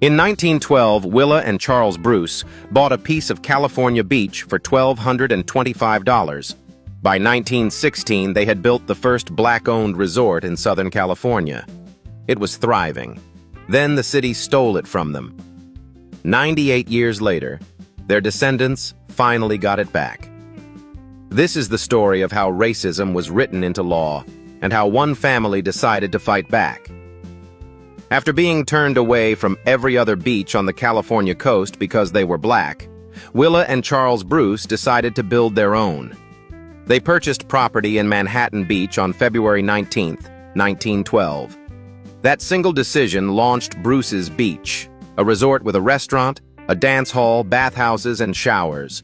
In 1912, Willa and Charles Bruce bought a piece of California beach for $1,225. By 1916, they had built the first black-owned resort in Southern California. It was thriving. Then the city stole it from them. 98 years later, their descendants finally got it back. This is the story of how racism was written into law and how one family decided to fight back. After being turned away from every other beach on the California coast because they were black, Willa and Charles Bruce decided to build their own. They purchased property in Manhattan Beach on February 19, 1912. That single decision launched Bruce's Beach, a resort with a restaurant, a dance hall, bathhouses, and showers.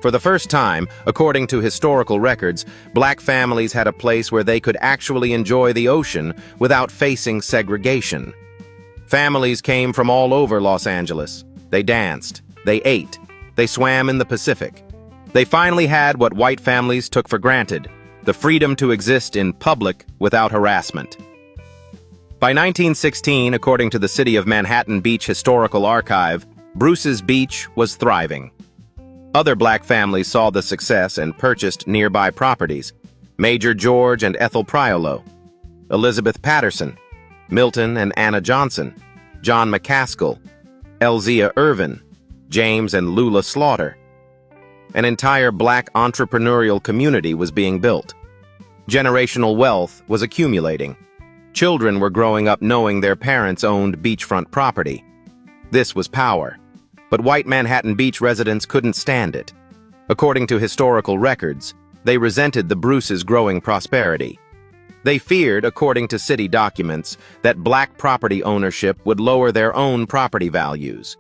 For the first time, according to historical records, black families had a place where they could actually enjoy the ocean without facing segregation. Families came from all over Los Angeles. They danced, they ate, they swam in the Pacific. They finally had what white families took for granted, the freedom to exist in public without harassment. By 1916, according to the City of Manhattan Beach Historical Archive, Bruce's Beach was thriving. Other black families saw the success and purchased nearby properties. Major George and Ethel Priolo, Elizabeth Patterson, Milton and Anna Johnson, John McCaskill, Elzea Irvin, James and Lula Slaughter. An entire black entrepreneurial community was being built. Generational wealth was accumulating. Children were growing up knowing their parents owned beachfront property. This was power. But white Manhattan Beach residents couldn't stand it. According to historical records, they resented the Bruce's growing prosperity. They feared, according to city documents, that black property ownership would lower their own property values.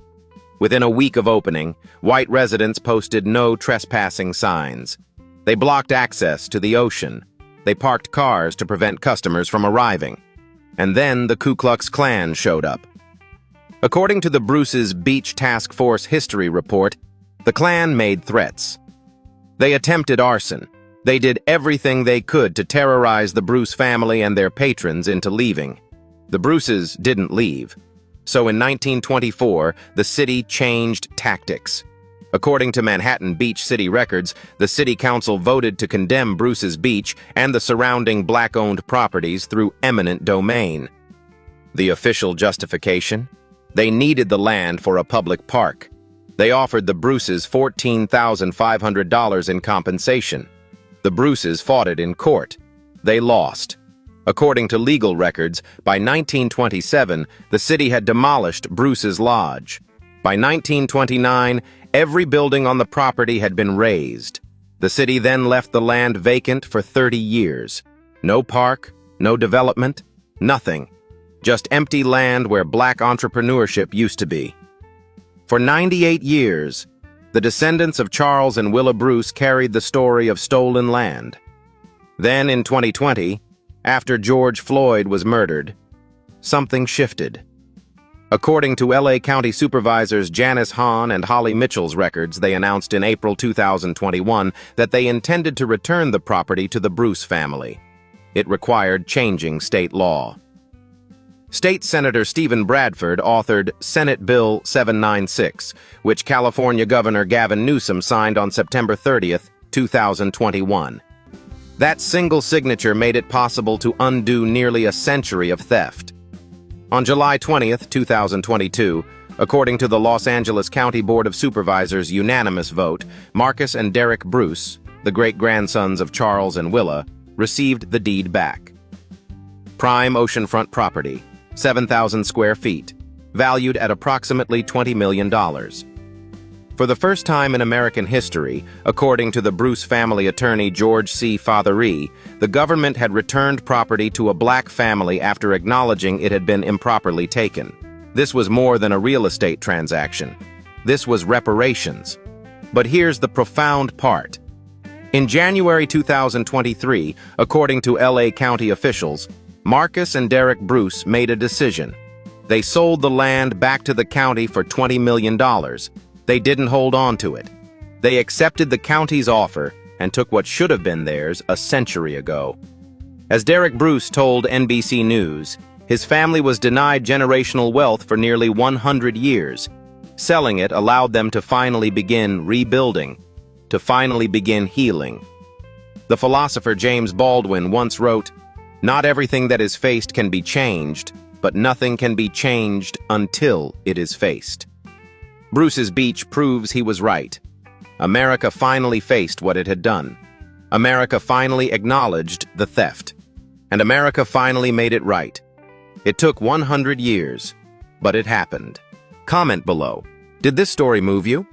Within a week of opening, white residents posted no trespassing signs. They blocked access to the ocean. They parked cars to prevent customers from arriving. And then the Ku Klux Klan showed up. According to the Bruce's Beach Task Force history report, the Klan made threats. They attempted arson. They did everything they could to terrorize the Bruce family and their patrons into leaving. The Bruces didn't leave. So in 1924, the city changed tactics. According to Manhattan Beach city records, the city council voted to condemn Bruce's Beach and the surrounding black-owned properties through eminent domain. The official justification? They needed the land for a public park. They offered the Bruces $14,500 in compensation. The Bruces fought it in court. They lost. According to legal records, by 1927, the city had demolished Bruce's Lodge. By 1929, every building on the property had been razed. The city then left the land vacant for 30 years. No park, no development, nothing. Just empty land where black entrepreneurship used to be. For 98 years, the descendants of Charles and Willa Bruce carried the story of stolen land. Then in 2020, after George Floyd was murdered, something shifted. According to LA County Supervisors Janice Hahn and Holly Mitchell's records, they announced in April 2021 that they intended to return the property to the Bruce family. It required changing state law. State Senator Stephen Bradford authored Senate Bill 796, which California Governor Gavin Newsom signed on September 30, 2021. That single signature made it possible to undo nearly a century of theft. On July 20, 2022, according to the Los Angeles County Board of Supervisors' unanimous vote, Marcus and Derrick Bruce, the great-grandsons of Charles and Willa, received the deed back. Prime oceanfront property, 7,000 square feet, valued at approximately $20 million. For the first time in American history, according to the Bruce family attorney George C. Fothery, the government had returned property to a black family after acknowledging it had been improperly taken. This was more than a real estate transaction. This was reparations. But here's the profound part. In January 2023, according to LA County officials, Marcus and Derrick Bruce made a decision. They sold the land back to the county for $20 million. They didn't hold on to it. They accepted the county's offer and took what should have been theirs a century ago. As Derrick Bruce told NBC News, His family was denied generational wealth for nearly 100 years. Selling it allowed them to finally begin rebuilding, to finally begin healing. The philosopher James Baldwin once wrote, "Not everything that is faced can be changed, but nothing can be changed until it is faced." Bruce's beach proves he was right. America finally faced what it had done. America finally acknowledged the theft. And America finally made it right. It took 100 years, but it happened. Comment below. Did this story move you?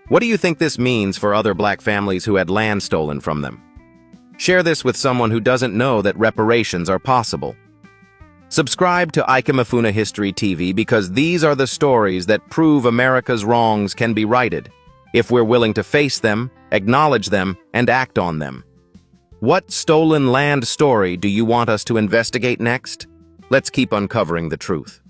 What do you think this means for other black families who had land stolen from them? Share this with someone who doesn't know that reparations are possible. Subscribe to Ikamafuna History TV because these are the stories that prove America's wrongs can be righted, if we're willing to face them, acknowledge them, and act on them. What stolen land story do you want us to investigate next? Let's keep uncovering the truth.